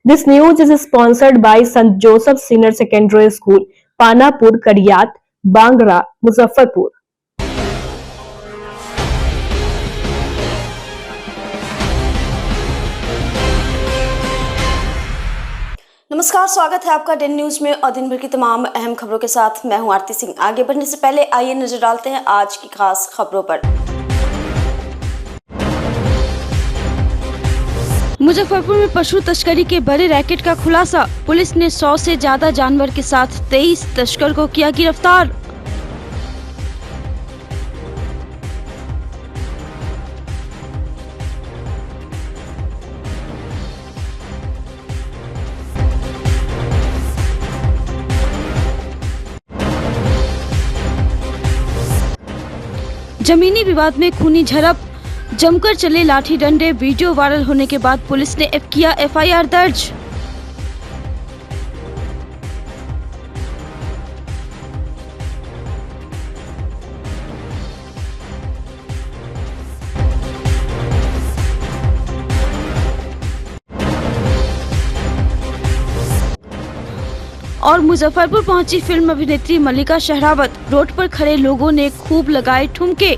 This news is sponsored by St. Joseph Senior Secondary School, Panapur, Kadiyat, Bangra, Muzaffarpur. नमस्कार, स्वागत है आपका Dane news में और दिन भर की तमाम अहम खबरों के साथ मैं हूं आरती सिंह। आगे बढ़ने से पहले आइए नजर डालते हैं आज की खास खबरों पर। मुजफ्फरपुर में पशु तस्करी के बड़े रैकेट का खुलासा। पुलिस ने 100 से ज्यादा जानवर के साथ 23 तस्कर को किया गिरफ्तार। जमीनी विवाद में खूनी झड़प, जमकर चले लाठी डंडे। वीडियो वायरल होने के बाद पुलिस ने किया एफआईआर दर्ज। और मुजफ्फरपुर पहुंची फिल्म अभिनेत्री मल्लिका शेरावत। रोड पर खड़े लोगों ने खूब लगाए ठुमके।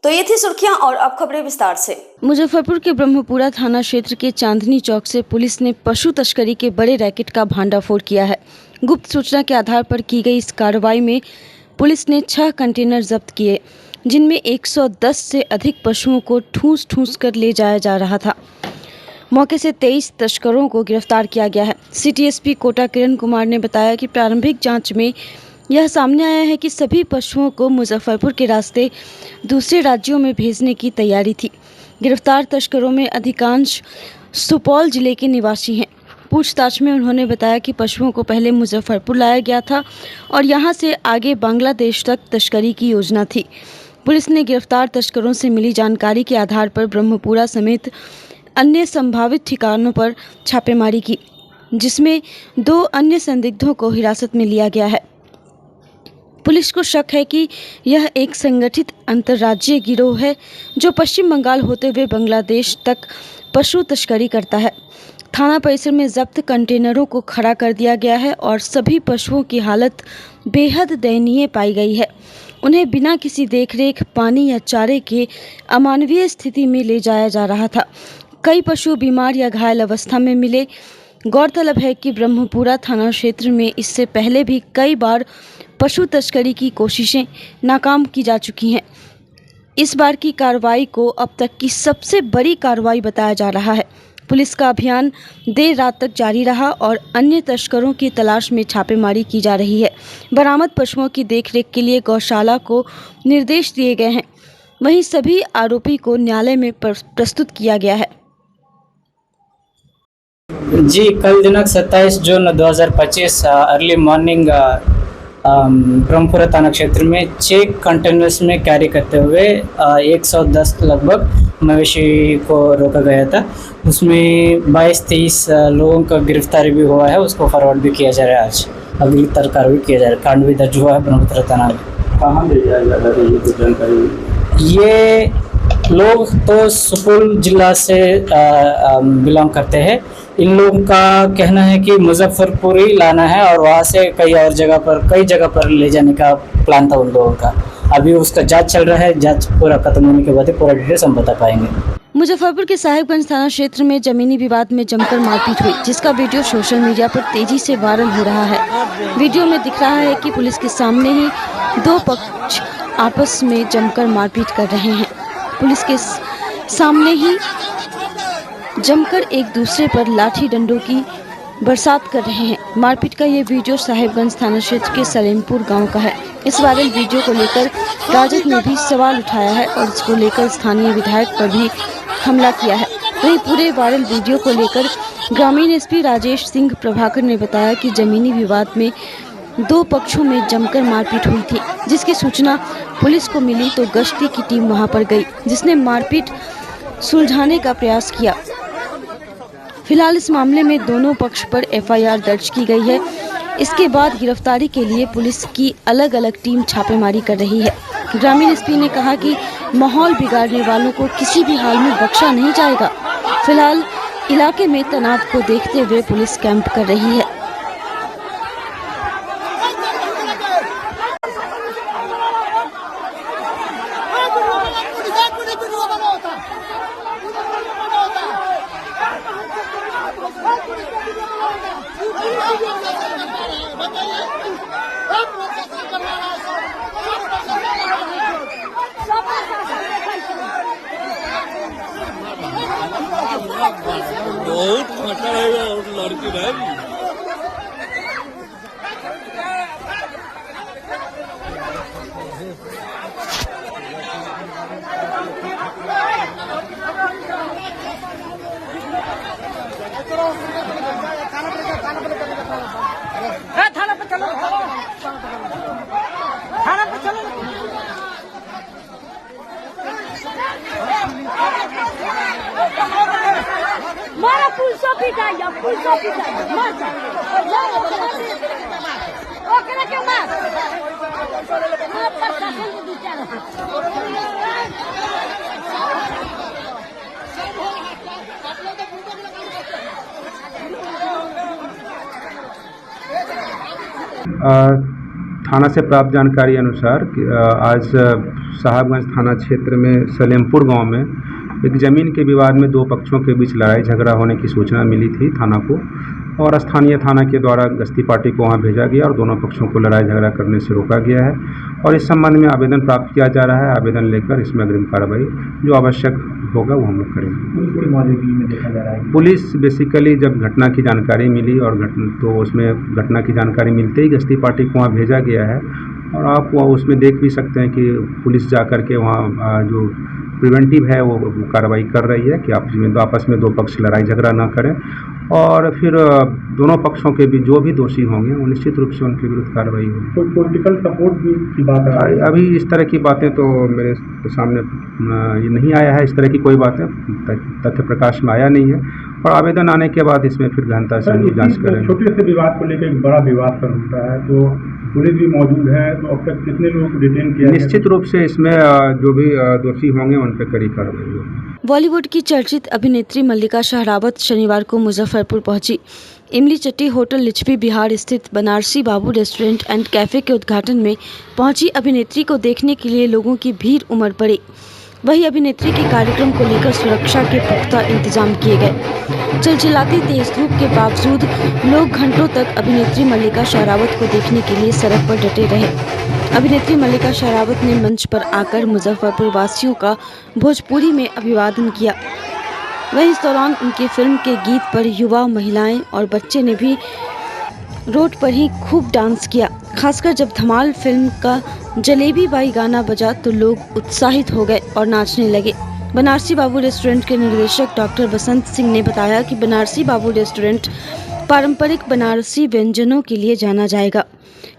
तो ये थी सुर्खियां और अब खबरें विस्तार से। मुजफ्फरपुर के ब्रह्मपुरा थाना क्षेत्र के चांदनी चौक से पुलिस ने पशु तस्करी के बड़े रैकेट का भांडाफोड़ किया है। गुप्त सूचना के आधार पर की गई इस कार्रवाई में पुलिस ने 6 कंटेनर जब्त किए, जिनमें 110 से अधिक पशुओं को ठूस कर ले जाया जा रहा था। मौके से 23 तस्करों को गिरफ्तार किया गया है। सिटी एसपी कोटा किरण कुमार ने बताया कि प्रारंभिक जांच में यह सामने आया है कि सभी पशुओं को मुजफ्फरपुर के रास्ते दूसरे राज्यों में भेजने की तैयारी थी। गिरफ्तार तस्करों में अधिकांश सुपौल जिले के निवासी हैं। पूछताछ में उन्होंने बताया कि पशुओं को पहले मुजफ्फरपुर लाया गया था और यहां से आगे बांग्लादेश तक तस्करी की योजना थी। पुलिस ने गिरफ्तार तस्करों से मिली जानकारी के आधार पर ब्रह्मपुरा समेत अन्य संभावित ठिकानों पर छापेमारी की, जिसमें 2 अन्य संदिग्धों को हिरासत में लिया गया है। पुलिस को शक है कि यह एक संगठित अंतर्राज्यीय गिरोह है जो पश्चिम बंगाल होते हुए बांग्लादेश तक पशु तस्करी करता है। थाना परिसर में जब्त कंटेनरों को खड़ा कर दिया गया है और सभी पशुओं की हालत बेहद दयनीय पाई गई है। उन्हें बिना किसी देखरेख, पानी या चारे के अमानवीय स्थिति में ले जाया जा रहा था। कई पशु बीमार या घायल अवस्था में मिले। गौरतलब है कि ब्रह्मपुरा थाना क्षेत्र में इससे पहले भी कई बार पशु तस्करी की कोशिशें नाकाम की जा चुकी हैं। इस बार की कार्रवाई को अब तक की सबसे बड़ी कार्रवाई बताया जा रहा है। पुलिस का अभियान देर रात तक जारी रहा और अन्य तस्करों की तलाश में छापेमारी की जा रही है। बरामद पशुओं की देखरेख के लिए गौशाला को निर्देश दिए गए हैं। वहीं सभी आरोपी को न्यायालय में प्रस्तुत किया गया है। जी, कल दिनांक 27 जून 2025 अर्ली मॉर्निंग ब्रह्मपुरा थाना क्षेत्र में 6 कंटेनर्स में कैरी करते हुए 110 लगभग मवेशी को रोका गया था। उसमें 22-23 लोगों का गिरफ्तारी भी हुआ है। उसको फॉरवर्ड भी किया जा रहा है। आज अगली कार्रवाई किया जा रहा है। कांड भी दर्ज हुआ है ब्रह्मपुरा थाना में। कहाँ ले जाया जा रहा है ये कुछ जानकारी? ये लोग तो सुपौल जिला से बिलोंग करते हैं। इन लोगों का कहना है कि मुजफ्फरपुर ही लाना है और वहाँ से कई जगह पर ले जाने का प्लान था उन लोगों का। अभी उसका जांच चल रहा है। जांच पूरा खत्म होने के बाद पूरा डिटेल्स हम बता पाएंगे। मुजफ्फरपुर के साहिबगंज थाना क्षेत्र में जमीनी विवाद में जमकर मारपीट हुई, जिसका वीडियो सोशल मीडिया पर तेजी से वायरल हो रहा है। वीडियो में दिख रहा है कि पुलिस के सामने ही 2 पक्ष आपस में जमकर मारपीट कर रहे हैं। पुलिस के सामने ही जमकर एक दूसरे पर लाठी डंडों की बरसात कर रहे हैं। मारपीट का ये वीडियो साहिबगंज थाना क्षेत्र के सलेमपुर गांव का है। इस वायरल वीडियो को लेकर राजद ने भी सवाल उठाया है और इसको लेकर स्थानीय विधायक पर भी हमला किया है। वहीं पूरे वायरल वीडियो को लेकर ग्रामीण एसपी राजेश सिंह प्रभाकर ने बताया कि जमीनी विवाद में 2 पक्षों में जमकर मारपीट हुई थी, जिसकी सूचना पुलिस को मिली तो गश्ती की टीम वहां पर गई, जिसने मारपीट सुलझाने का प्रयास किया। फिलहाल इस मामले में दोनों पक्ष पर एफआईआर दर्ज की गई है। इसके बाद गिरफ्तारी के लिए पुलिस की अलग अलग टीम छापेमारी कर रही है। ग्रामीण एसपी ने कहा कि माहौल बिगाड़ने वालों को किसी भी हाल में बख्शा नहीं जाएगा। फिलहाल इलाके में तनाव को देखते हुए पुलिस कैंप कर रही है। बहुत खतरा है और लड़की रहेगी। थाना पे चलो, थाना पे चलो। मारा पुलिसों पिटाइया, पुलिसों पिटाइया, मार ओकरा के मार प्रशासन के दूसरा थाना से प्राप्त जानकारी अनुसार आज साहबगंज थाना क्षेत्र में सलेमपुर गांव में एक ज़मीन के विवाद में दो पक्षों के बीच लड़ाई झगड़ा होने की सूचना मिली थी थाना को, और स्थानीय थाना के द्वारा गश्ती पार्टी को वहां भेजा गया और दोनों पक्षों को लड़ाई झगड़ा करने से रोका गया है। और इस संबंध में आवेदन प्राप्त किया जा रहा है। आवेदन लेकर इसमें अग्रिम कार्रवाई जो आवश्यक होगा वो हम लोग करेंगे। मौजूदगी में देखा जा रहा है पुलिस बेसिकली जब घटना की जानकारी मिली और तो उसमें घटना की जानकारी मिलते ही गश्ती पार्टी को वहाँ भेजा गया है, और आप वहाँ उसमें देख भी सकते हैं कि पुलिस जा कर के वहाँ जो प्रिवेंटिव है वो कार्रवाई कर रही है कि आपस में दो पक्ष लड़ाई झगड़ा ना करें, और फिर दोनों पक्षों के भी जो भी दोषी होंगे वो निश्चित रूप से उनके विरुद्ध कार्रवाई होगी। तो पॉलिटिकल सपोर्ट की बात है अभी इस तरह की बातें तो मेरे सामने ये नहीं आया है, इस तरह की कोई बातें तथ्य प्रकाश में आया नहीं है, और आवेदन आने के बाद इसमें फिर गहनता से जांच करेंगे। छोटे से विवाद को लेकर एक बड़ा विवाद कर होता है, तो पुलिस भी मौजूद है, तो अब तक कितने लोगों को डिटेन किया? निश्चित रूप से इसमें जो भी दोषी होंगे उन पर कड़ी कार्रवाई होगी। बॉलीवुड की चर्चित अभिनेत्री मल्लिका शाहरावत शनिवार को मुजफ्फरपुर पहुंची। इमली चट्टी होटल लिच्छवी बिहार स्थित बनारसी बाबू रेस्टोरेंट एंड कैफे के उद्घाटन में पहुंची अभिनेत्री को देखने के लिए लोगों की भीड़ उमड़ पड़ी। वहीं अभिनेत्री के कार्यक्रम को लेकर सुरक्षा के पुख्ता इंतजाम किए गए। चिलचिलाती तेज धूप के बावजूद लोग घंटों तक अभिनेत्री मल्लिका शाहरावत को देखने के लिए सड़क पर डटे रहे। अभिनेत्री मल्लिका शाहरावत ने मंच पर आकर मुजफ्फरपुर वासियों का भोजपुरी में अभिवादन किया। वहीं इस दौरान उनकी फिल्म के गीत पर युवा, महिलाएं और बच्चे ने भी रोड पर ही खूब डांस किया। खासकर जब धमाल फिल्म का जलेबी बाई गाना बजा तो लोग उत्साहित हो गए और नाचने लगे। बनारसी बाबू रेस्टोरेंट के निर्देशक डॉक्टर बसंत सिंह ने बताया कि बनारसी बाबू रेस्टोरेंट पारंपरिक बनारसी व्यंजनों के लिए जाना जाएगा।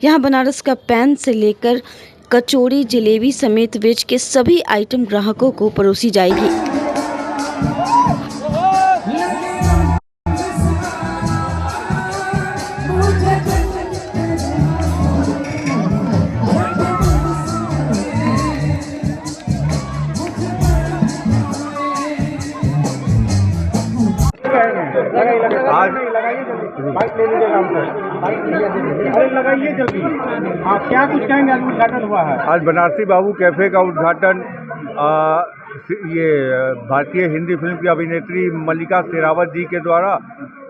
यहाँ बनारस का पैन से लेकर कचौड़ी, जलेबी समेत वेज के सभी आइटम ग्राहकों को परोसी जाएगी। आज बाइक ले लीजिएगा हमसे, अरे लगाइए जल्दी। हाँ, क्या कुछ कहेंगे? आज उद्घाटन हुआ है। आज बनारसी बाबू कैफ़े का उद्घाटन ये भारतीय हिंदी फिल्म की अभिनेत्री मल्लिका शेरावत जी के द्वारा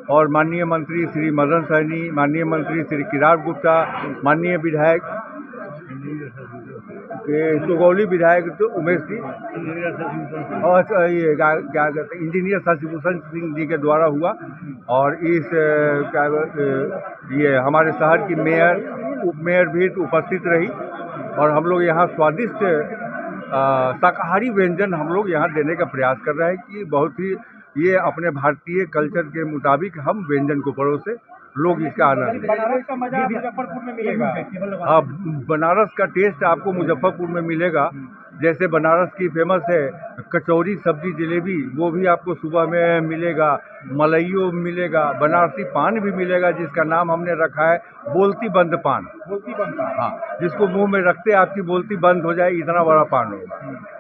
और माननीय मंत्री श्री मदन सहनी, माननीय मंत्री श्री किरार गुप्ता, माननीय विधायक के सुगौली विधायक तो उमेश जी और ये क्या कहते हैं इंजीनियर शशिभूषण सिंह जी के द्वारा हुआ। और इस ये हमारे शहर की मेयर, उप मेयर भी उपस्थित रही, और हम लोग यहाँ स्वादिष्ट शाकाहारी व्यंजन हम लोग यहाँ देने का प्रयास कर रहे हैं कि बहुत ही ये अपने भारतीय कल्चर के मुताबिक हम व्यंजन को परोसे, लोग इसका आनंद लें। बनारस का मजा मुजफ्फरपुर में मिलेगा। हाँ, बनारस का टेस्ट आपको मुजफ्फरपुर में मिलेगा। जैसे बनारस की फेमस है कचौरी, सब्जी, जलेबी, वो भी आपको सुबह में मिलेगा। मलाइयो मिलेगा, बनारसी पान भी मिलेगा जिसका नाम हमने रखा है बोलती बंद पान। बोलती बनता है। हाँ, जिसको मुंह में रखते आपकी बोलती बंद हो जाए, इतना बड़ा पान होगा।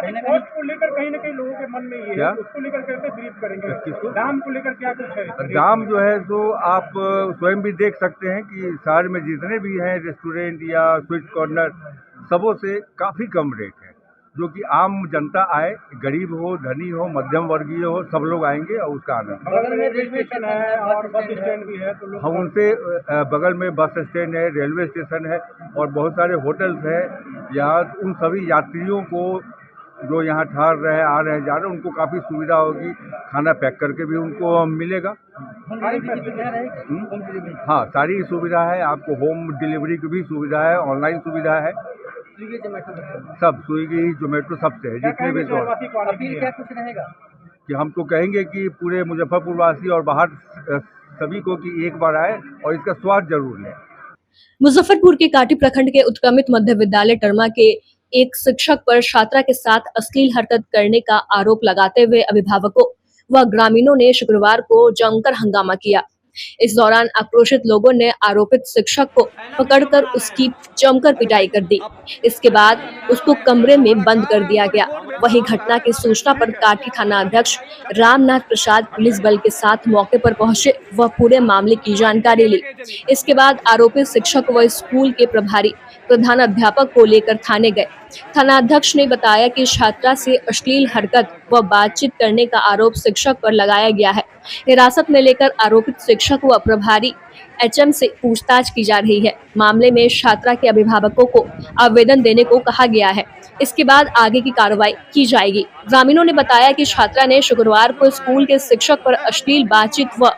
कॉस्ट को लेकर कहीं ना कहीं लोगों के मन में ये क्या? है, उसको लेकर कैसे ब्रीफ करेंगे? किसको? दाम को लेकर क्या कुछ है? दाम जो है तो आप स्वयं भी देख सकते हैं कि शहर में जितने भी हैं रेस्टोरेंट या स्वीट कॉर्नर, सबों से काफ़ी कम रेट है, जो कि आम जनता आए, गरीब हो, धनी हो, मध्यम वर्गीय हो, सब लोग आएंगे और उसका आनंद। बगल में रेलवे स्टेशन है और बस स्टैंड भी है, तो लोग हम उनसे बगल में बस स्टैंड है, रेलवे स्टेशन है और बहुत सारे होटल्स हैं। यहाँ उन सभी यात्रियों को जो यहाँ ठहर रहे हैं, आ रहे हैं, जा रहे हैं, उनको काफ़ी सुविधा होगी। खाना पैक करके भी उनको मिलेगा। हाँ, सारी सुविधा है। आपको होम डिलीवरी की भी सुविधा है, ऑनलाइन सुविधा है, सब स्विगी जोमेटो सबसे है। जितने भी शहरवासी को आने के लिए कुछ रहेगा कि हम तो कहेंगे कि पूरे मुजफ्फरपुर वासी और बाहर सभी को कि एक बार आए और इसका स्वाद जरूर लें। मुजफ्फरपुर के काटी प्रखंड के उत्क्रमित मध्य विद्यालय टरमा के एक शिक्षक पर छात्रा के साथ अश्लील हरकत करने का आरोप लगाते हुए अभिभावकों व ग्रामीणों ने शुक्रवार को जमकर हंगामा किया। इस दौरान आक्रोशित लोगों ने आरोपित शिक्षक को पकड़कर उसकी जमकर पिटाई कर दी। इसके बाद उसको कमरे में बंद कर दिया गया। वहीं घटना की सूचना पर काटी थाना अध्यक्ष रामनाथ प्रसाद पुलिस बल के साथ मौके पर पहुंचे व पूरे मामले की जानकारी ली। इसके बाद आरोपित शिक्षक व स्कूल के प्रभारी प्रधानाध्यापक को लेकर थाने गए। थानाध्यक्ष ने बताया कि छात्रा से अश्लील हरकत व बातचीत करने का आरोप शिक्षक पर लगाया गया है। हिरासत में लेकर आरोपित शिक्षक व प्रभारी एचएम से पूछताछ की जा रही है। मामले में छात्रा के अभिभावकों को आवेदन देने को कहा गया है। इसके बाद आगे की कार्रवाई की जाएगी। ग्रामीणों ने बताया कि छात्रा ने शुक्रवार को स्कूल के शिक्षक पर अश्लील बातचीत व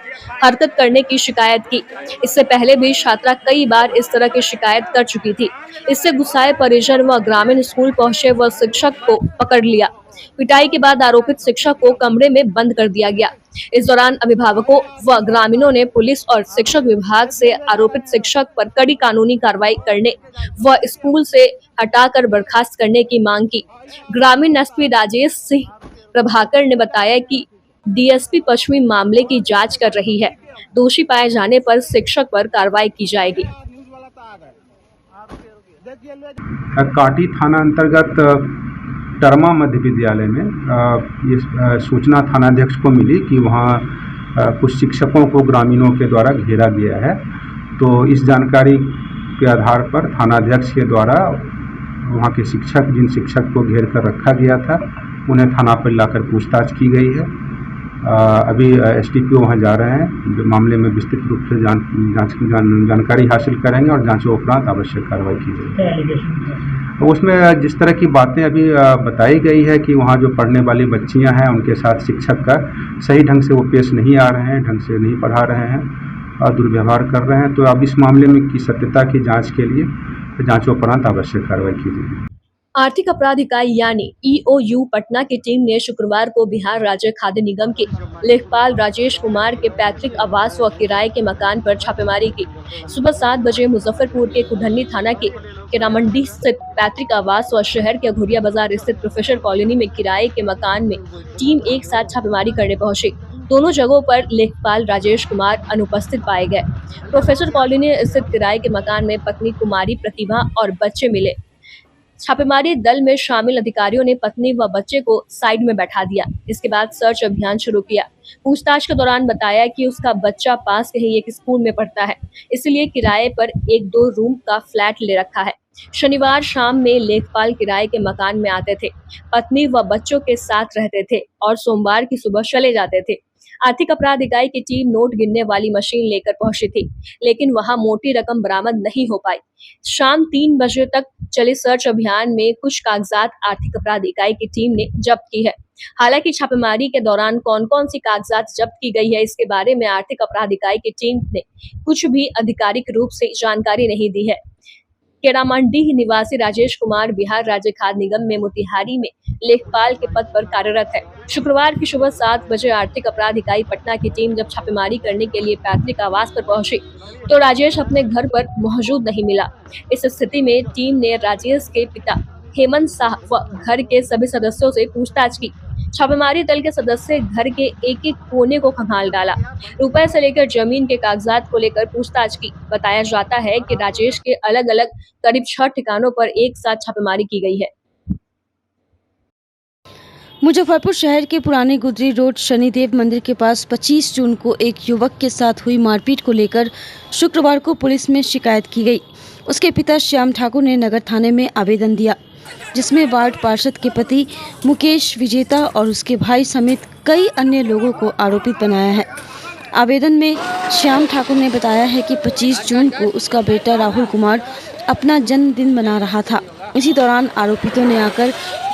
हरकत करने की शिकायत की। इससे पहले भी छात्रा कई बार इस तरह की शिकायत कर चुकी थी। इससे गुस्साए परिजन व ग्रामीण स्कूल पहुंचे व शिक्षक को पकड़ लिया। पिटाई के बाद आरोपित शिक्षक को कमरे में बंद कर दिया गया। इस दौरान अभिभावकों व ग्रामीणों ने पुलिस और शिक्षक विभाग से आरोपित शिक्षक पर कड़ी कानूनी कार्रवाई करने व स्कूल से हटाकर बर्खास्त करने की मांग की। ग्रामीण एसपी राजेश सिंह प्रभाकर ने बताया कि डीएसपी पश्चिमी मामले की जांच कर रही है। दोषी पाए जाने पर शिक्षक पर कार्रवाई की जाएगी। काटी थाना अंतर्गत टरमा मध्य विद्यालय में ये सूचना थानाध्यक्ष को मिली कि वहाँ कुछ शिक्षकों को ग्रामीणों के द्वारा घेरा गया है। तो इस जानकारी के आधार पर थानाध्यक्ष के द्वारा वहाँ के शिक्षक, जिन शिक्षक को घेर कर रखा गया था, उन्हें थाना पर लाकर पूछताछ की गई है। अभी एसडीपीओ वहाँ जा रहे हैं, मामले में विस्तृत रूप से जानकारी हासिल करेंगे और जांचोपरांत आवश्यक कार्रवाई की जाएगी। उसमें जिस तरह की बातें अभी बताई गई है कि वहाँ जो पढ़ने वाली बच्चियाँ हैं, उनके साथ शिक्षक का सही ढंग से वो पेश नहीं आ रहे हैं, ढंग से नहीं पढ़ा रहे हैं और दुर्व्यवहार कर रहे हैं। तो अब इस मामले में की सत्यता की जांच के लिए जांचोपरांत आवश्यक कार्रवाई की जाएगी। आर्थिक अपराध इकाई यानी ईओयू पटना की टीम ने शुक्रवार को बिहार राज्य खाद्य निगम के लेखपाल राजेश कुमार के पैतृक आवास व किराए के मकान पर छापेमारी की। सुबह 7 बजे मुजफ्फरपुर के कुढ़नी थाना के केरामंडी स्थित पैतृक आवास व शहर के अघोरिया बाजार स्थित प्रोफेसर कॉलोनी में किराए के मकान में टीम एक साथ छापेमारी करने पहुंची। दोनों जगहों पर लेखपाल राजेश कुमार अनुपस्थित पाए गए। प्रोफेसर कॉलोनी स्थित किराए के मकान में पत्नी कुमारी प्रतिभा और बच्चे मिले। छापेमारी दल में शामिल अधिकारियों ने पत्नी व बच्चे को साइड में बैठा दिया। इसके बाद सर्च अभियान शुरू किया। पूछताछ के दौरान बताया कि उसका बच्चा पास के ही एक स्कूल में पढ़ता है, इसलिए किराए पर 1-2 रूम का फ्लैट ले रखा है। शनिवार शाम में लेखपाल किराए के मकान में आते थे, पत्नी व बच्चों के साथ रहते थे और सोमवार की सुबह चले जाते थे। आर्थिक अपराध इकाई की टीम नोट गिनने वाली मशीन लेकर पहुंची थी, लेकिन वहां मोटी रकम बरामद नहीं हो पाई। शाम 3 बजे तक चले सर्च अभियान में कुछ कागजात आर्थिक अपराध इकाई की टीम ने जब्त की है। हालांकि छापेमारी के दौरान कौन कौन सी कागजात जब्त की गई है, इसके बारे में आर्थिक अपराध इकाई की टीम ने कुछ भी आधिकारिक रूप से जानकारी नहीं दी है। केरामांडीह निवासी राजेश कुमार बिहार राज्य खाद्य निगम में मोतिहारी में लेखपाल के पद पर कार्यरत है। शुक्रवार की सुबह 7 बजे आर्थिक अपराध इकाई पटना की टीम जब छापेमारी करने के लिए पैतृक आवास पर पहुंची तो राजेश अपने घर पर मौजूद नहीं मिला। इस स्थिति में टीम ने राजेश के पिता हेमंत शाह व घर के सभी सदस्यों से पूछताछ की। छापेमारी दल के सदस्य घर के एक एक कोने को खंगाल डाला। रुपए से लेकर जमीन के कागजात को लेकर पूछताछ की। बताया जाता है कि राजेश के अलग अलग करीब 6 ठिकानों पर एक साथ छापेमारी की गई है। मुजफ्फरपुर शहर के पुराने गुदरी रोड शनिदेव मंदिर के पास 25 जून को एक युवक के साथ हुई मारपीट को लेकर शुक्रवार को पुलिस में शिकायत की गई। उसके पिता श्याम ठाकुर ने नगर थाने में आवेदन दिया, जिसमें वार्ड पार्षद के पति मुकेश विजेता और उसके भाई समेत कई अन्य लोगों को आरोपित बनाया है। आवेदन में श्याम ठाकुर ने बताया है कि 25 जून को उसका बेटा राहुल कुमार अपना जन्मदिन मना रहा था। इसी दौरान आरोपितों ने आकर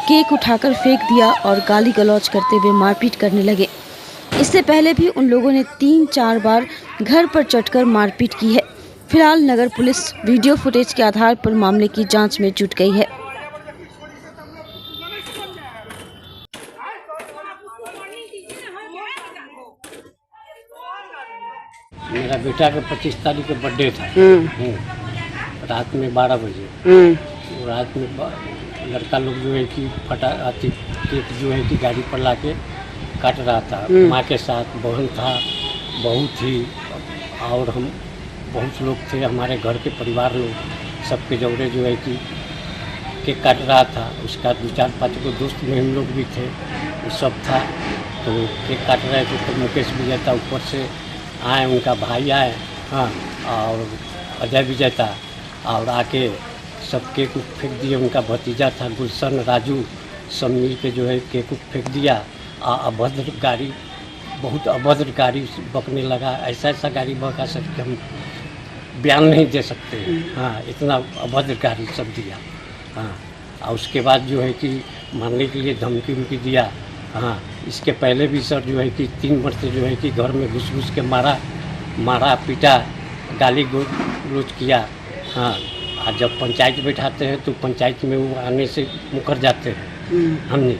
केक उठाकर फेंक दिया और गाली गलौज करते हुए मारपीट करने लगे। इससे पहले भी उन लोगों ने 3-4 बार घर पर चढ़कर मारपीट की है। फिलहाल नगर पुलिस वीडियो फुटेज के आधार पर मामले की जांच में जुट गई है। मेरा बेटा का 25 तारीख का बर्थडे था। रात में 12 बजे रात में लड़का लोग जो है कि केक जो है कि गाड़ी पर लाके काट रहा था। माँ के साथ बहन था, बहू थी और हम बहुत लोग थे, हमारे घर के परिवार लोग सबके जोड़े जो है कि केक काट रहा था। उसका 2-4-5 को दोस्त में हम लोग भी थे, वो सब था। तो केक काट रहे थे तो मुकेश विजेता ऊपर से आए, उनका भाई आए, हाँ, और अजय विजेता, और आके सब केक फेंक दिए। उनका भतीजा था गुलशन, राजू, सब मिल के जो है केक फेंक दिया। अभद्र गाड़ी, बहुत अभद्र गाड़ी बकने लगा। ऐसा गाड़ी बका सकते हम बयान नहीं दे सकते, हाँ, इतना अभद्र गाड़ी सब दिया, हाँ। और उसके बाद जो है कि मारने के लिए धमकी दिया, हाँ। इसके पहले भी सर जो है कि 3 मरते जो है कि घर में घुस के मारा पीटा, गाली गलौज किया, हाँ। और जब पंचायत बैठाते हैं तो पंचायत में वो आने से मुकर जाते हैं हमने,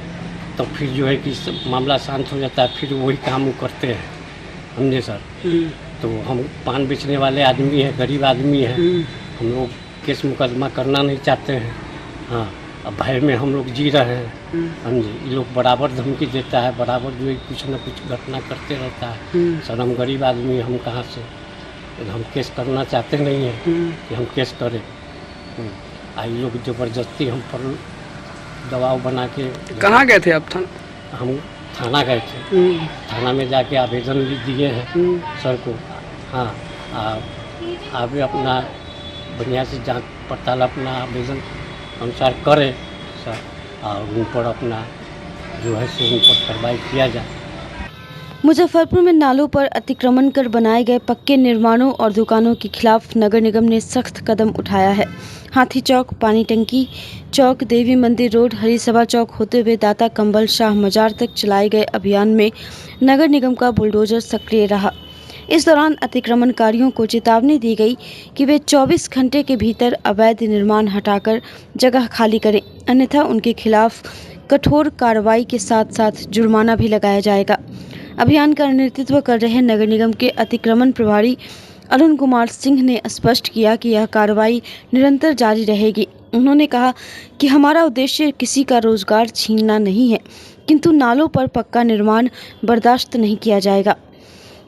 तो फिर जो है कि मामला शांत हो जाता है, फिर वही काम वो करते हैं हमने सर। तो हम पान बेचने वाले आदमी हैं, गरीब आदमी हैं, हम लोग केस मुकदमा करना नहीं चाहते हैं, हाँ। अब भय में हम लोग जी रहे हैं, समझे। ये लोग बराबर धमकी देता है, बराबर जो है कुछ न कुछ घटना करते रहता है सर। हम गरीब आदमी, हम कहाँ से, हम केस करना चाहते नहीं हैं कि हम केस करें। आई लोग ज़बरदस्ती हम पर दबाव बना के। कहाँ गए थे आप? हम थाना गए थे, थाना में जाके आवेदन भी दिए हैं सर को, हाँ। आप भी अपना बढ़िया से जांच पड़ताल अपना आवेदन अनुसार करें सर, और उन पर अपना जो है सो उन पर कार्रवाई किया जाए। मुजफ्फरपुर में नालों पर अतिक्रमण कर बनाए गए पक्के निर्माणों और दुकानों के खिलाफ नगर निगम ने सख्त कदम उठाया है। हाथी चौक, पानी टंकी चौक, देवी मंदिर रोड, हरिसभा चौक होते हुए दाता कंबल शाह मजार तक चलाए गए अभियान में नगर निगम का बुलडोजर सक्रिय रहा। इस दौरान अतिक्रमणकारियों को चेतावनी दी गई कि वे 24 घंटे के भीतर अवैध निर्माण हटाकर जगह खाली करें, अन्यथा उनके खिलाफ कठोर कार्रवाई के साथ साथ जुर्माना भी लगाया जाएगा। अभियान का नेतृत्व कर रहे नगर निगम के अतिक्रमण प्रभारी अरुण कुमार सिंह ने स्पष्ट किया कि यह कार्रवाई निरंतर जारी रहेगी। उन्होंने कहा कि हमारा उद्देश्य किसी का रोजगार छीनना नहीं है, किंतु नालों पर पक्का निर्माण बर्दाश्त नहीं किया जाएगा।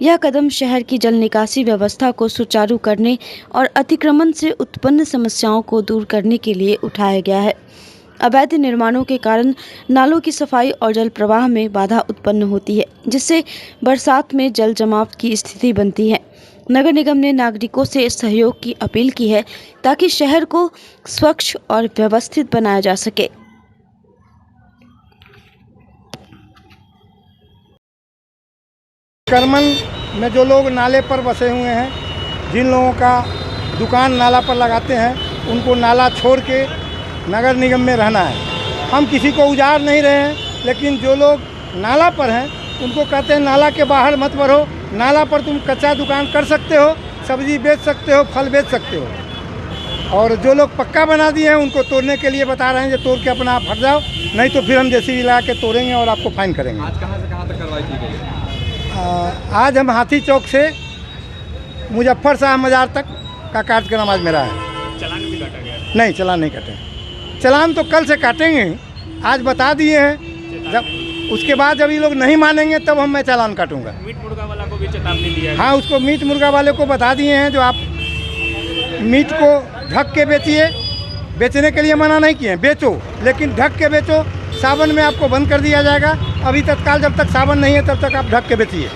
यह कदम शहर की जल निकासी व्यवस्था को सुचारू करने और अतिक्रमण से उत्पन्न समस्याओं को दूर करने के लिए उठाया गया है। अवैध निर्माणों के कारण नालों की सफाई और जल प्रवाह में बाधा उत्पन्न होती है, जिससे बरसात में जल जमाव की स्थिति बनती है। नगर निगम ने नागरिकों से सहयोग की अपील की है ताकि शहर को स्वच्छ और व्यवस्थित बनाया जा सके। अतिक्रमण में जो लोग नाले पर बसे हुए हैं, जिन लोगों का दुकान नाला पर लगाते हैं, उनको नाला छोड़ के नगर निगम में रहना है। हम किसी को उजाड़ नहीं रहे हैं, लेकिन जो लोग नाला पर हैं उनको कहते हैं नाला के बाहर मत बढ़ो, नाला पर तुम कच्चा दुकान कर सकते हो, सब्जी बेच सकते हो, फल बेच सकते हो। और जो लोग पक्का बना दिए हैं उनको तोड़ने के लिए बता रहे हैं जो तोड़ के अपना आप हट जाओ, नहीं तो फिर हम जेसीबी लगा के तोड़ेंगे और आपको फाइन करेंगे। आज कहाँ से कहाँ तक कार्रवाई की गई? आज हम हाथी चौक से मुजफ्फर शाह मजार तक का कार्यक्रम आज मेरा है। चालान भी काटा गया? नहीं, चालान नहीं काटे। चालान तो कल से काटेंगे, आज बता दिए हैं। जब उसके बाद जब ये लोग नहीं मानेंगे तब मैं चालान काटूंगा। मीट मुर्गा वाला को भी चेतावनी दिया है? हाँ, उसको मीट मुर्गा वाले को बता दिए हैं जो आप मीट को ढक के बेचिए, बेचने के लिए मना नहीं किए हैं, बेचो लेकिन ढक के बेचो। सावन में आपको बंद कर दिया जाएगा, अभी तत्काल जब तक सावन नहीं है तब तक आप ढक के बेचिए।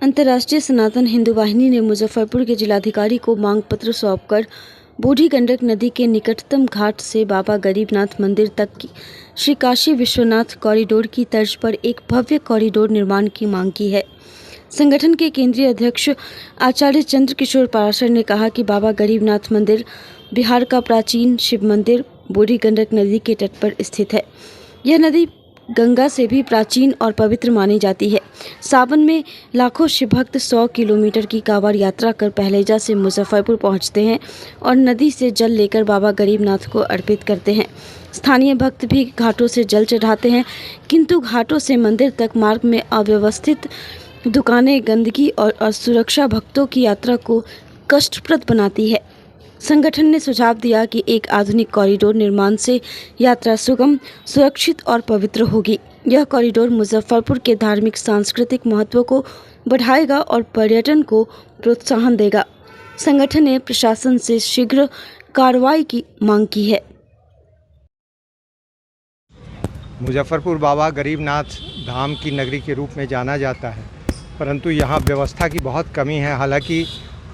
अंतर्राष्ट्रीय सनातन हिंदू वाहिनी ने मुजफ्फरपुर के जिलाधिकारी को मांग पत्र सौंपकर बूढ़ी गंडक नदी के निकटतम घाट से बाबा गरीबनाथ मंदिर तक की श्री काशी विश्वनाथ कॉरिडोर की तर्ज पर एक भव्य कॉरिडोर निर्माण की मांग की है। संगठन के केंद्रीय अध्यक्ष आचार्य चंद्रकिशोर पाराशर ने कहा कि बाबा गरीबनाथ मंदिर बिहार का प्राचीन शिव मंदिर बूढ़ी गंडक नदी के तट पर स्थित है। यह नदी गंगा से भी प्राचीन और पवित्र मानी जाती है। सावन में लाखों शिव भक्त 100 किलोमीटर की कांवड़ यात्रा कर पहलेजा से मुजफ्फरपुर पहुंचते हैं और नदी से जल लेकर बाबा गरीबनाथ को अर्पित करते हैं। स्थानीय भक्त भी घाटों से जल चढ़ाते हैं, किंतु घाटों से मंदिर तक मार्ग में अव्यवस्थित दुकानें, गंदगी और असुरक्षा भक्तों की यात्रा को कष्टप्रद बनाती है। संगठन ने सुझाव दिया कि एक आधुनिक कॉरिडोर निर्माण से यात्रा सुगम, सुरक्षित और पवित्र होगी। यह कॉरिडोर मुजफ्फरपुर के धार्मिक सांस्कृतिक महत्व को बढ़ाएगा और पर्यटन को प्रोत्साहन देगा। संगठन ने प्रशासन से शीघ्र कार्रवाई की मांग की है। मुजफ्फरपुर बाबा गरीबनाथ धाम की नगरी के रूप में जाना जाता है, परंतु यहाँ व्यवस्था की बहुत कमी है। हालांकि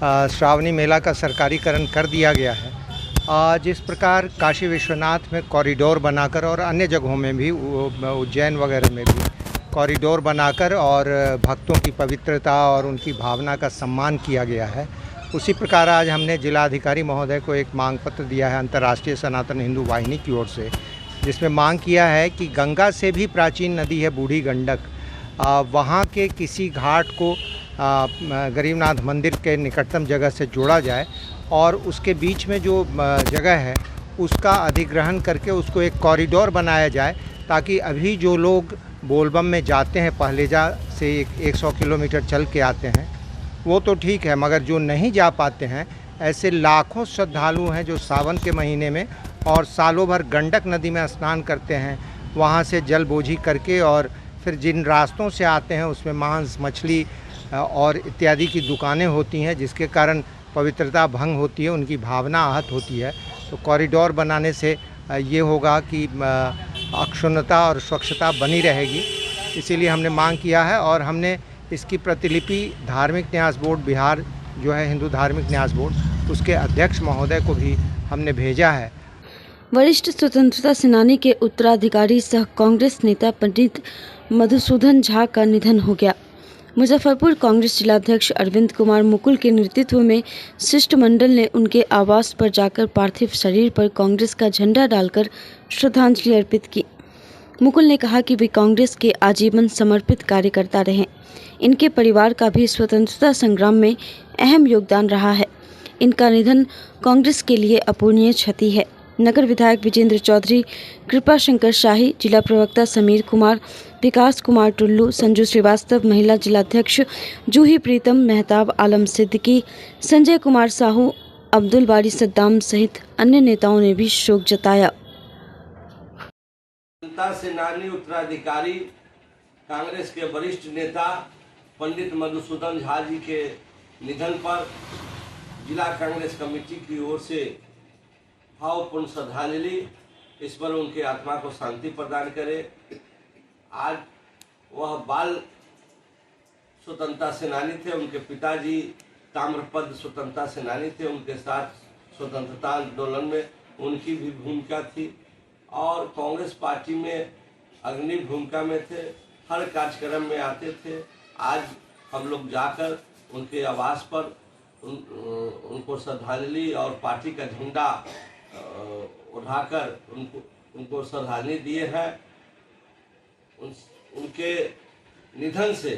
श्रावणी मेला का सरकारीकरण कर दिया गया है। जिस प्रकार काशी विश्वनाथ में कॉरिडोर बनाकर और अन्य जगहों में भी, उज्जैन वगैरह में भी कॉरिडोर बनाकर और भक्तों की पवित्रता और उनकी भावना का सम्मान किया गया है, उसी प्रकार आज हमने जिलाधिकारी महोदय को एक मांग पत्र दिया है अंतर्राष्ट्रीय सनातन हिंदू वाहिनी की ओर से, जिसमें मांग किया है कि गंगा से भी प्राचीन नदी है बूढ़ी गंडक, वहाँ के किसी घाट को गरीबनाथ मंदिर के निकटतम जगह से जोड़ा जाए और उसके बीच में जो जगह है उसका अधिग्रहण करके उसको एक कॉरिडोर बनाया जाए, ताकि अभी जो लोग बोलबम में जाते हैं पहलेजा से 100 किलोमीटर चल के आते हैं वो तो ठीक है, मगर जो नहीं जा पाते हैं, ऐसे लाखों श्रद्धालु हैं जो सावन के महीने में और सालों भर गंडक नदी में स्नान करते हैं, वहाँ से जल बोझी करके और फिर जिन रास्तों से आते हैं उसमें मांस, मछली और इत्यादि की दुकानें होती हैं, जिसके कारण पवित्रता भंग होती है, उनकी भावना आहत होती है। तो कॉरिडोर बनाने से ये होगा कि अक्षुण्णता और स्वच्छता बनी रहेगी। इसीलिए हमने मांग किया है और हमने इसकी प्रतिलिपि धार्मिक न्यास बोर्ड बिहार जो है हिंदू धार्मिक न्यास बोर्ड, उसके अध्यक्ष महोदय को भी हमने भेजा है। वरिष्ठ स्वतंत्रता सेनानी के उत्तराधिकारी सह कांग्रेस नेता पंडित मधुसूदन झा का निधन हो गया। मुजफ्फरपुर कांग्रेस जिलाध्यक्ष अरविंद कुमार मुकुल के नेतृत्व में शिष्टमंडल ने उनके आवास पर जाकर पार्थिव शरीर पर कांग्रेस का झंडा डालकर श्रद्धांजलि अर्पित की। मुकुल ने कहा कि वे कांग्रेस के आजीवन समर्पित कार्यकर्ता रहे। इनके परिवार का भी स्वतंत्रता संग्राम में अहम योगदान रहा है। इनका निधन कांग्रेस के लिए अपूरणीय क्षति है। नगर विधायक विजेंद्र चौधरी, कृपा शंकर शाही, जिला प्रवक्ता समीर कुमार, विकास कुमार टुल्लू, संजू श्रीवास्तव, महिला जिलाध्यक्ष जूही प्रीतम, मेहताब आलम सिद्दीकी, संजय कुमार साहू, अब्दुल बारी सद्दाम सहित अन्य नेताओं ने भी शोक जताया। स्वतंत्रता सेनानी उत्तराधिकारी कांग्रेस के वरिष्ठ नेता पंडित मधुसूदन झा जी के निधन पर जिला कांग्रेस कमेटी की ओर से भावपूर्ण श्रद्धांजलि। ईश्वर उनके आत्मा को शांति प्रदान करे। आज वह बाल स्वतंत्रता सेनानी थे, उनके पिताजी ताम्रपद स्वतंत्रता सेनानी थे, उनके साथ स्वतंत्रता आंदोलन में उनकी भी भूमिका थी और कांग्रेस पार्टी में अग्रणी भूमिका में थे, हर कार्यक्रम में आते थे। आज हम लोग जाकर उनके आवास पर उनको श्रद्धांजलि और पार्टी का झंडा उठाकर उनको श्रद्धांजलि दिए हैं। उनके निधन से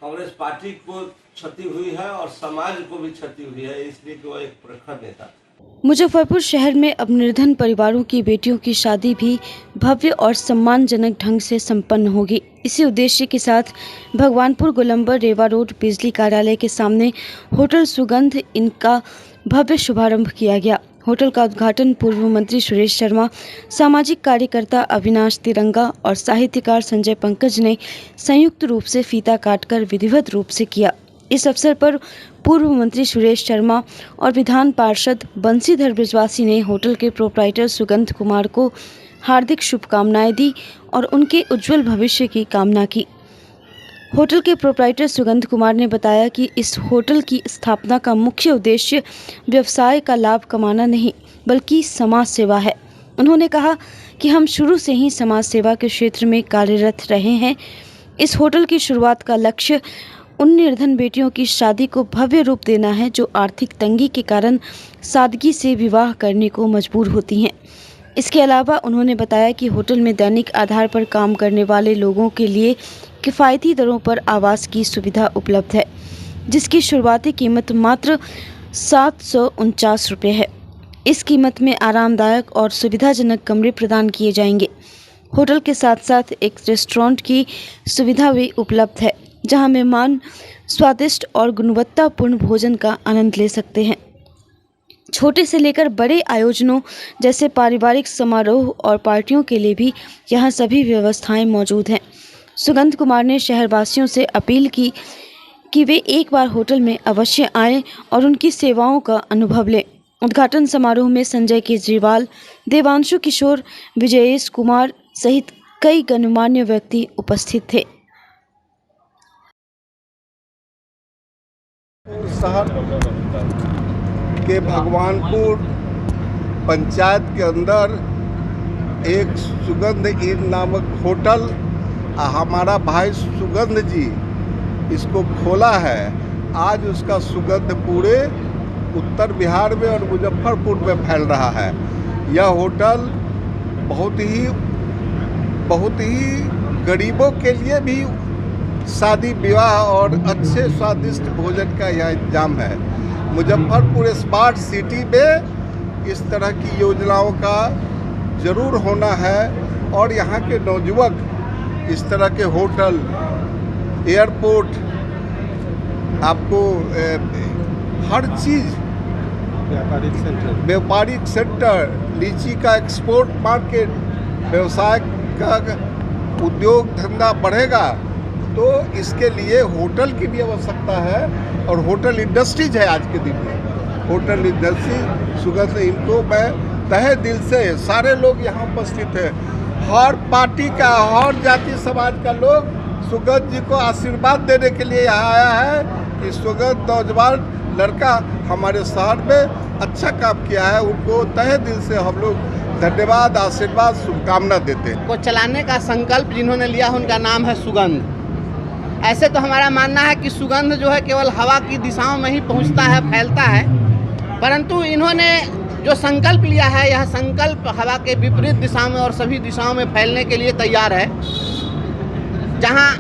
कांग्रेस पार्टी को क्षति हुई है और समाज को भी क्षति हुई है, इसलिए कि वो एक प्रखर नेता था। मुजफ्फरपुर शहर में अब निर्धन परिवारों की बेटियों की शादी भी भव्य और सम्मानजनक ढंग से संपन्न होगी। इसी उद्देश्य के साथ भगवानपुर गोलंबर रेवा रोड बिजली कार्यालय के सामने होटल सुगंध इनका भव्य शुभारंभ किया गया। होटल का उद्घाटन पूर्व मंत्री सुरेश शर्मा, सामाजिक कार्यकर्ता अविनाश तिरंगा और साहित्यकार संजय पंकज ने संयुक्त रूप से फीता काटकर विधिवत रूप से किया। इस अवसर पर पूर्व मंत्री सुरेश शर्मा और विधान पार्षद बंसीधर ब्रजवासी ने होटल के प्रोप्राइटर सुगंध कुमार को हार्दिक शुभकामनाएं दी और उनके उज्जवल भविष्य की कामना की। होटल के प्रोप्राइटर सुगंध कुमार ने बताया कि इस होटल की स्थापना का मुख्य उद्देश्य व्यवसाय का लाभ कमाना नहीं बल्कि समाज सेवा है। उन्होंने कहा कि हम शुरू से ही समाज सेवा के क्षेत्र में कार्यरत रहे हैं। इस होटल की शुरुआत का लक्ष्य उन निर्धन बेटियों की शादी को भव्य रूप देना है जो आर्थिक तंगी के कारण सादगी से विवाह करने को मजबूर होती हैं। इसके अलावा उन्होंने बताया कि होटल में दैनिक आधार पर काम करने वाले लोगों के लिए किफ़ायती दरों पर आवास की सुविधा उपलब्ध है, जिसकी शुरुआती कीमत मात्र 749 रुपये है। इस कीमत में आरामदायक और सुविधाजनक कमरे प्रदान किए जाएंगे। होटल के साथ साथ एक रेस्टोरेंट की सुविधा भी उपलब्ध है, जहां मेहमान स्वादिष्ट और गुणवत्तापूर्ण भोजन का आनंद ले सकते हैं। छोटे से लेकर बड़े आयोजनों जैसे पारिवारिक समारोह और पार्टियों के लिए भी यहां सभी व्यवस्थाएं मौजूद हैं। सुगंध कुमार ने शहरवासियों से अपील की कि वे एक बार होटल में अवश्य आएं और उनकी सेवाओं का अनुभव लें। उद्घाटन समारोह में संजय केजरीवाल, देवांशु किशोर, विजयेश कुमार सहित कई गणमान्य व्यक्ति उपस्थित थे। शहर के भगवानपुर पंचायत के अंदर एक सुगंध इन नामक होटल हमारा भाई सुगंध जी इसको खोला है। आज उसका सुगंध पूरे उत्तर बिहार में और मुजफ्फरपुर में फैल रहा है। यह होटल बहुत ही गरीबों के लिए भी शादी विवाह और अच्छे स्वादिष्ट भोजन का यह इंतजाम है। मुजफ्फरपुर स्मार्ट सिटी में इस तरह की योजनाओं का ज़रूर होना है और यहाँ के नौजुवक इस तरह के होटल, एयरपोर्ट, आपको हर चीज़, व्यापारिक सेंटर, लीची का एक्सपोर्ट मार्केट, व्यवसाय का उद्योग धंधा बढ़ेगा तो इसके लिए होटल की भी आवश्यकता है और होटल इंडस्ट्रीज है आज के दिन में। होटल इंडस्ट्री सुगंध इनको मैं तहे दिल से सारे लोग यहाँ उपस्थित हैं, हर पार्टी का, हर जाति समाज का लोग सुगंध जी को आशीर्वाद देने के लिए यहाँ आया है कि सुगंध नौजवान लड़का हमारे शहर में अच्छा काम किया है। उनको तहे दिल से हम लोग धन्यवाद, आशीर्वाद, शुभकामना देते हैं। को चलाने का संकल्प जिन्होंने लिया उनका नाम है सुगंध। ऐसे तो हमारा मानना है कि सुगंध जो है केवल हवा की दिशाओं में ही पहुंचता है, फैलता है, परंतु इन्होंने जो संकल्प लिया है यह संकल्प हवा के विपरीत दिशा में और सभी दिशाओं में फैलने के लिए तैयार है। जहां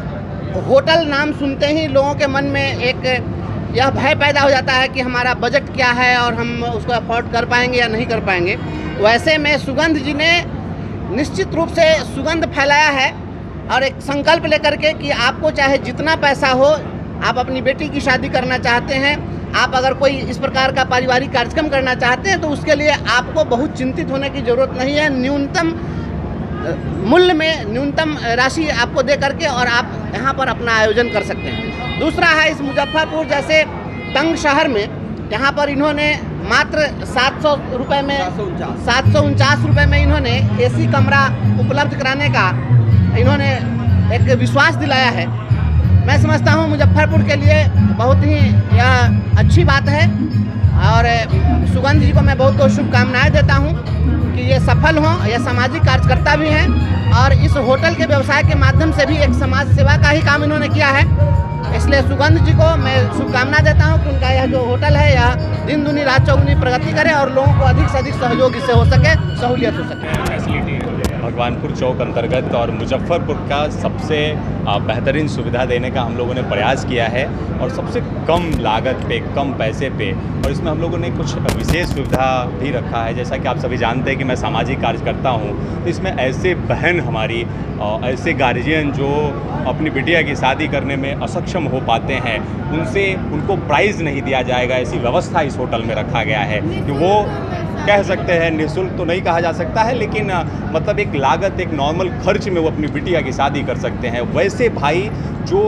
होटल नाम सुनते ही लोगों के मन में एक यह भय पैदा हो जाता है कि हमारा बजट क्या है और हम उसको अफोर्ड कर पाएंगे या नहीं कर पाएंगे। वैसे में सुगंध जी ने निश्चित रूप से सुगंध फैलाया है और एक संकल्प लेकर के कि आपको चाहे जितना पैसा हो, आप अपनी बेटी की शादी करना चाहते हैं, आप अगर कोई इस प्रकार का पारिवारिक कार्यक्रम करना चाहते हैं तो उसके लिए आपको बहुत चिंतित होने की ज़रूरत नहीं है। न्यूनतम मूल्य में न्यूनतम राशि आपको दे करके और आप यहाँ पर अपना आयोजन कर सकते हैं। दूसरा है इस मुजफ्फरपुर जैसे तंग शहर में यहाँ पर इन्होंने मात्र 700 रुपये में 749 रुपये में इन्होंने एसी कमरा उपलब्ध कराने का इन्होंने एक विश्वास दिलाया है। मैं समझता हूँ मुजफ्फरपुर के लिए बहुत ही यह अच्छी बात है और सुगंध जी को मैं बहुत बहुत शुभकामनाएं देता हूँ कि ये सफल हों। ये सामाजिक कार्यकर्ता भी हैं और इस होटल के व्यवसाय के माध्यम से भी एक समाज सेवा का ही काम इन्होंने किया है। इसलिए सुगंध जी को मैं शुभकामना देता हूँ कि उनका यह जो होटल है यह दिन दुनी रात चौगुनी प्रगति करे और लोगों को अधिक से अधिक सहयोग इससे हो सके, सहूलियत हो सके। भगवानपुर चौक अंतर्गत और मुजफ्फरपुर का सबसे बेहतरीन सुविधा देने का हम लोगों ने प्रयास किया है और सबसे कम लागत पे, कम पैसे पे, और इसमें हम लोगों ने कुछ विशेष सुविधा भी रखा है। जैसा कि आप सभी जानते हैं कि मैं सामाजिक कार्यकर्ता हूँ, तो इसमें ऐसे बहन हमारी, ऐसे गार्जियन जो अपनी बिटिया की शादी करने में असक्षम हो पाते हैं, उनको प्राइज़ नहीं दिया जाएगा, ऐसी व्यवस्था इस होटल में रखा गया है कि वो कह सकते हैं निःशुल्क तो नहीं कहा जा सकता है, लेकिन मतलब एक लागत, एक नॉर्मल खर्च में वो अपनी बिटिया की शादी कर सकते हैं। वैसे भाई जो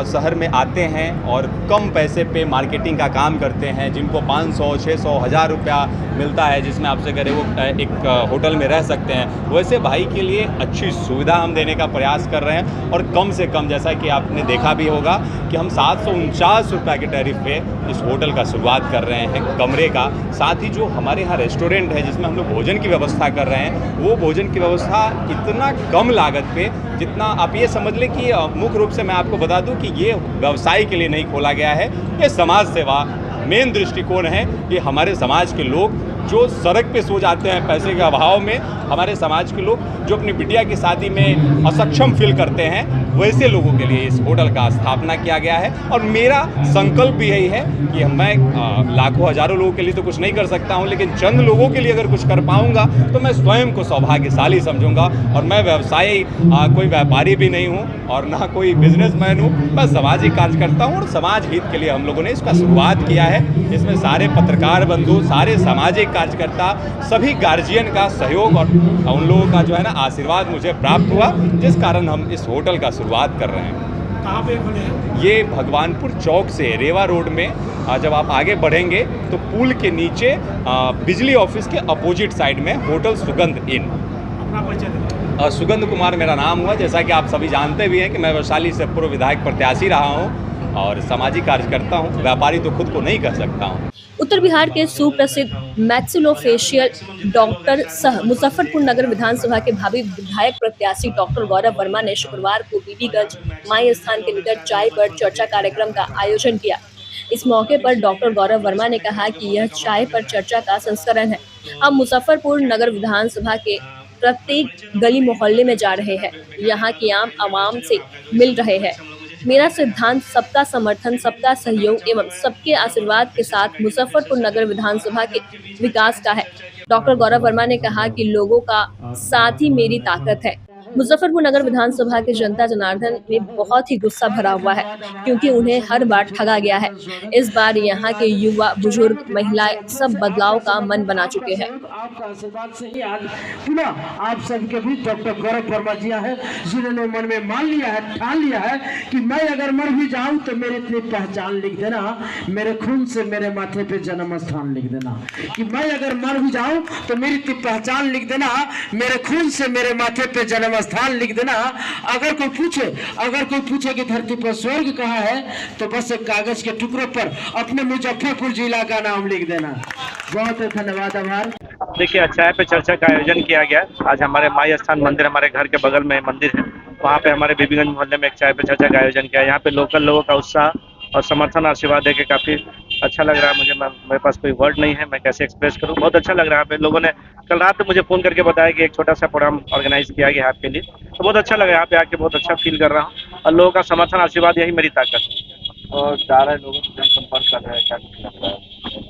शहर में आते हैं और कम पैसे पे मार्केटिंग का काम करते हैं, जिनको 500, 600, 1000 रुपया मिलता है, जिसमें आपसे करें वो एक होटल में रह सकते हैं, वैसे भाई के लिए अच्छी सुविधा हम देने का प्रयास कर रहे हैं। और कम से कम, जैसा कि आपने देखा भी होगा कि हम 749 रुपये के टैरिफ पे इस होटल का शुरुआत कर रहे हैं कमरे का। साथ ही जो हमारे यहाँ रेस्टोरेंट है जिसमें हम लोग भोजन की व्यवस्था कर रहे हैं, वो भोजन की व्यवस्था इतना कम लागत पे, जितना आप ये समझ लें कि मुख्य रूप से मैं आपको बता दूं कि ये व्यवसाय के लिए नहीं खोला गया है, ये समाज सेवा मेन दृष्टिकोण है कि हमारे समाज के लोग जो सड़क पे सो जाते हैं पैसे के अभाव में, हमारे समाज के लोग जो अपनी बिटिया की शादी में असक्षम फील करते हैं, वैसे लोगों के लिए इस होटल का स्थापना किया गया है। और मेरा संकल्प भी यही है कि मैं लाखों हजारों लोगों के लिए तो कुछ नहीं कर सकता हूं, लेकिन चंद लोगों के लिए अगर कुछ कर पाऊंगा तो मैं स्वयं को सौभाग्यशाली समझूंगा। और मैं व्यवसायी कोई व्यापारी भी नहीं हूँ और ना कोई बिजनेसमैन हूँ, मैं सामाजिक कार्यकर्ता हूँ और समाज हित के लिए हम लोगों ने इसका शुरुआत किया है। इसमें सारे पत्रकार बंधु, सारे सामाजिक कार्यकर्ता, सभी गार्जियन का सहयोग और उन लोगों का जो है ना आशीर्वाद मुझे प्राप्त हुआ, जिस कारण हम इस होटल का शुरुआत कर रहे हैं। कहाँ पे खुले हैं? ये भगवानपुर चौक से रेवा रोड में जब आप आगे बढ़ेंगे तो पुल के नीचे बिजली ऑफिस के अपोजिट साइड में होटल सुगंध इन। अपना परिचय दें। सुगंध कुमार मेरा नाम हुआ। जैसा कि आप सभी जानते भी हैं कि मैं वैशाली से पूर्व विधायक प्रत्याशी रहा हूं और सामाजिक कार्यकर्ता हूं, व्यापारी तो खुद को नहीं कह सकता हूं। उत्तर बिहार के सुप्रसिद्ध मैक्सिलोफेशियल डॉक्टर सह मुजफ्फरपुर नगर विधानसभा के भावी विधायक प्रत्याशी डॉक्टर गौरव वर्मा ने शुक्रवार को बीबीगंज माई स्थान के निकट चाय पर चर्चा कार्यक्रम का आयोजन किया। इस मौके पर डॉक्टर गौरव वर्मा ने कहा कि यह चाय पर चर्चा का संस्करण है। हम मुजफ्फरपुर नगर विधानसभा के प्रत्येक गली मोहल्ले में जा रहे हैं, यहाँ की आम आवाम से मिल रहे हैं। मेरा सिद्धांत सबका समर्थन, सबका सहयोग एवं सबके आशीर्वाद के साथ मुजफ्फरपुर नगर विधानसभा के विकास का है। डॉक्टर गौरव वर्मा ने कहा कि लोगों का साथ ही मेरी ताकत है। मुजफ्फरपुर नगर विधानसभा के जनता जनार्दन में बहुत ही गुस्सा भरा हुआ है, क्योंकि उन्हें हर बार ठगा गया है। इस बार यहाँ के युवा, बुजुर्ग, महिलाएं सब बदलाव का मन बना चुके हैं। आपका आशीर्वाद से ही आज पुनः आप सबके बीच डॉक्टर गौरव वर्मा जी है, जिन्होंने मन में मान लिया है, ठान लिया है कि मैं अगर मर भी जाऊं तो मेरी इतनी पहचान लिख देना, मेरे खून से मेरे माथे पे जन्म स्थान लिख देना। कि मैं अगर मर भी जाऊं तो मेरी इतनी पहचान लिख देना, मेरे खून से मेरे माथे पे जन्म स्थान लिख देना। अगर कोई पूछे कि धरती पर स्वर्ग कहाँ है, तो बस एक कागज के टुकड़े पर अपने मुजफ्फरपुर जिला का नाम लिख देना। बहुत धन्यवाद, आभार। देखिए, चाय पे चर्चा का आयोजन किया गया। आज हमारे माई स्थान मंदिर, हमारे घर के बगल में मंदिर है, वहाँ पे हमारे बीबीगंज मोहल्ले में एक चाय पे चर्चा का आयोजन किया। यहाँ पे लोकल लोगों का उत्साह और समर्थन, आशीर्वाद देके काफ़ी अच्छा लग रहा है मुझे। मेरे पास कोई वर्ड नहीं है, मैं कैसे एक्सप्रेस करूँ। बहुत अच्छा लग रहा है। लोगों ने कल रात मुझे फ़ोन करके बताया कि एक छोटा सा प्रोग्राम ऑर्गेनाइज किया गया है आपके लिए, तो बहुत अच्छा लगा। यहाँ पे आके बहुत अच्छा फील कर रहा हूँ और लोगों का समर्थन, आशीर्वाद यही मेरी ताकत है। और जा रहे लोगों से जनसंपर्क कर रहे हैं, क्या लगता है?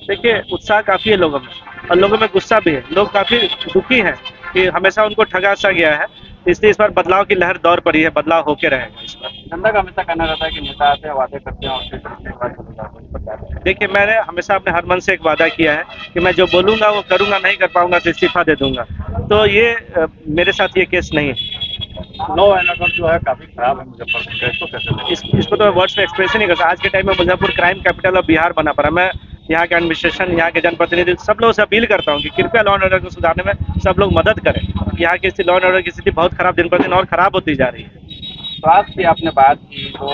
देखिए, उत्साह काफ़ी है लोगों में और लोगों में गुस्सा भी है। लोग काफ़ी दुखी हैं कि हमेशा उनको ठगा सा गया है, इसलिए इस बार बदलाव की लहर दौर पर ही है, बदलाव होके रहेगा। इस बार जनता का हमेशा कहना रहता है कि नेता आते हैं, वादे करते हैं और फिर देखिए, मैंने हमेशा अपने हर मन से एक वादा किया है कि मैं जो बोलूँगा वो करूँगा, नहीं कर पाऊँगा तो इस्तीफा दे दूँगा। तो ये मेरे साथ ये केस नहीं है। लॉ एंड ऑर्डर जो है काफी खराब है मुजफ्फरपुर का, इसको कैसे इसको तो वर्ड्स में एक्सप्रेस ही नहीं कर सकता। आज के टाइम में Muzaffarpur crime capital of Bihar बना पड़ा। मैं यहाँ के एडमिनिस्ट्रेशन, यहाँ के जनप्रतिनिधि, सब लोगों से अपील करता हूँ कि कृपया लॉ एंड ऑर्डर को सुधारने में सब लोग मदद करें। यहाँ की लॉ एंड ऑर्डर की स्थिति बहुत खराब, दिन प्रतिदिन और खराब होती जा रही है। स्वास्थ्य की आपने बात की, तो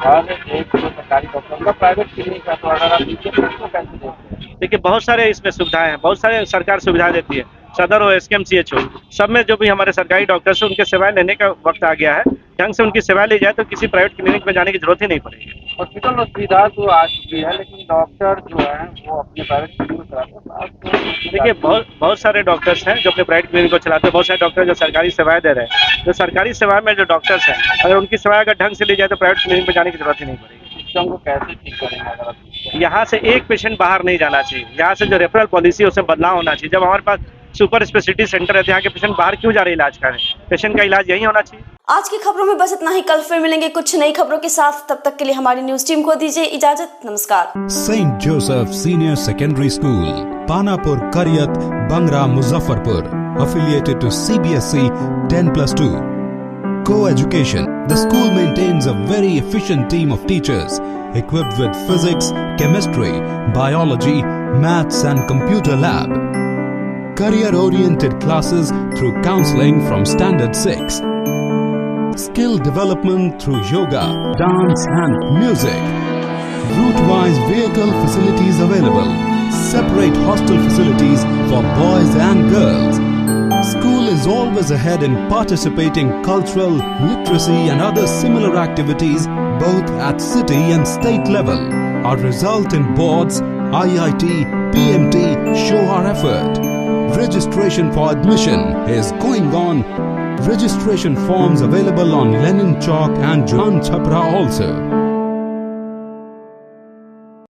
हर एक जो सरकारी डॉक्टर का प्राइवेट क्लिनिक का, तो अगर आप इसको कैसे देखते हैं? देखिए, बहुत सारे इसमें सुविधाएं हैं, बहुत सारे सरकार सुविधा देती है। सदर हो, SKMCH हो, सब में जो भी हमारे सरकारी डॉक्टर्स हैं उनके सेवाएं लेने का वक्त आ गया है। ढंग से उनकी सेवा ली जाए तो किसी प्राइवेट क्लिनिक में जाने की जरूरत ही नहीं पड़ेगी। हॉस्पिटल में सुविधा तो आ चुकी है, लेकिन डॉक्टर जो है वो अपने प्राइवेट क्लिनिक में चलाते हैं। देखिए बहुत सारे डॉक्टर्स हैं जो अपने प्राइवेट क्लिनिक को चलाते हैं, बहुत सारे डॉक्टर जो सरकारी सेवाएं दे रहे हैं। जो सरकारी सेवा में जो डॉक्टर्स हैं अगर उनकी सेवाएं अगर ढंग से ली जाए तो प्राइवेट क्लिनिक में जाने की जरूरत ही नहीं पड़ेगी। सिस्टम को कैसे ठीक करेंगे अगर आप यहाँ से एक पेशेंट बाहर नहीं जाना चाहिए। यहाँ से जो रेफरल पॉलिसी है उसमें बदलाव होना चाहिए। जब हमारे पास सुपर स्पेशलिटी सेंटर है तो यहाँ के पेशेंट बाहर क्यों जा रहे इलाज करने? पेशेंट का इलाज यही होना चाहिए। आज की खबरों में बस इतना ही। कल फिर मिलेंगे कुछ नई खबरों के साथ। तब तक के लिए हमारी न्यूज टीम को दीजिए इजाजत। नमस्कार। Saint Joseph Senior Secondary School, Panapur, Kariyat, Bangra, Muzaffarpur, affiliated to CBSE 10+2. Co-education. The school maintains a very efficient team of teachers equipped with physics, chemistry, biology, maths and computer lab. Career-oriented classes through counseling from Standard 6. Skill development through yoga, dance and music. Route-wise vehicle facilities available. Separate hostel facilities for boys and girls. School is always ahead in participating cultural, literacy and other similar activities both at city and state level. Our result in boards, IIT, PMT show our effort. Registration for admission is going on. Registration forms available on Lenin Chowk and Jalan Chhapra also.